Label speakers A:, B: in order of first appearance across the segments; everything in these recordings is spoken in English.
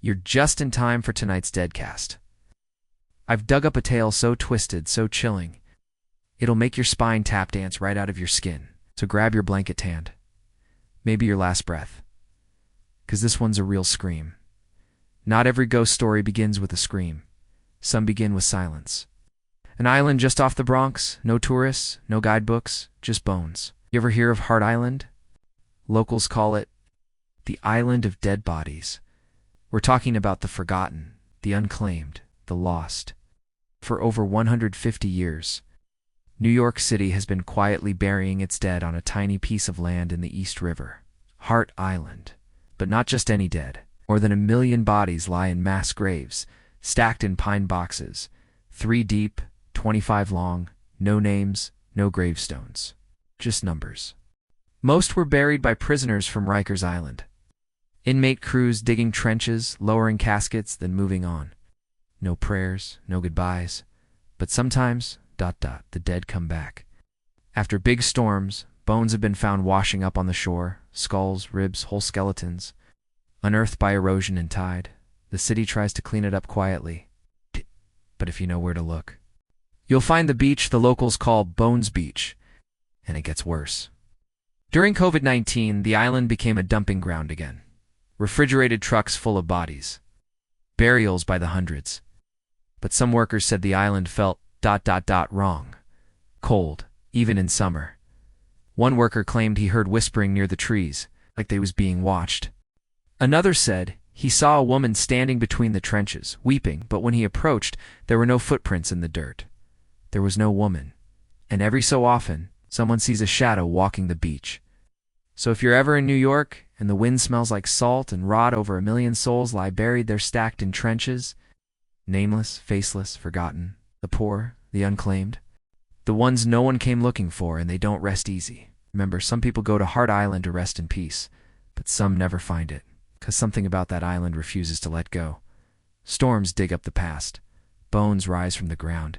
A: You're just in time for tonight's Deadcast. I've dug up a tale so twisted, so chilling, it'll make your spine tap dance right out of your skin. So grab your blanket hand. Maybe your last breath. 'Cause this one's a real scream. Not every ghost story begins with a scream. Some begin with silence. An island just off the Bronx, no tourists, no guidebooks, just bones. You ever hear of Hart Island? Locals call it the Island of Dead Bodies. We're talking about the forgotten, the unclaimed, the lost. For over 150 years, New York City has been quietly burying its dead on a tiny piece of land in the East River. Hart Island. But not just any dead. More than 1 million bodies lie in mass graves, stacked in pine boxes, 3 deep, 25 long, no names, no gravestones. Just numbers. Most were buried by prisoners from Rikers Island. Inmate crews digging trenches, lowering caskets, then moving on. No prayers, no goodbyes. But sometimes, the dead come back. After big storms, bones have been found washing up on the shore, skulls, ribs, whole skeletons. Unearthed by erosion and tide, the city tries to clean it up quietly. But if you know where to look, you'll find the beach the locals call Bones Beach. And it gets worse. During COVID-19, the island became a dumping ground again. Refrigerated trucks full of bodies. Burials by the hundreds. But some workers said the island felt wrong. Cold, even in summer. One worker claimed he heard whispering near the trees, like they was being watched. Another said he saw a woman standing between the trenches, weeping, but when he approached, there were no footprints in the dirt. There was no woman. And every so often, someone sees a shadow walking the beach. So if you're ever in New York, and the wind smells like salt and rot over 1 million souls lie buried there stacked in trenches, nameless, faceless, forgotten, the poor, the unclaimed, the ones no one came looking for, and they don't rest easy. Remember, some people go to Hart Island to rest in peace, but some never find it, 'cause something about that island refuses to let go. Storms dig up the past. Bones rise from the ground.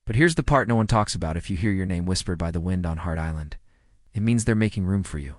A: But here's the part no one talks about if you hear your name whispered by the wind on Hart Island. It means they're making room for you.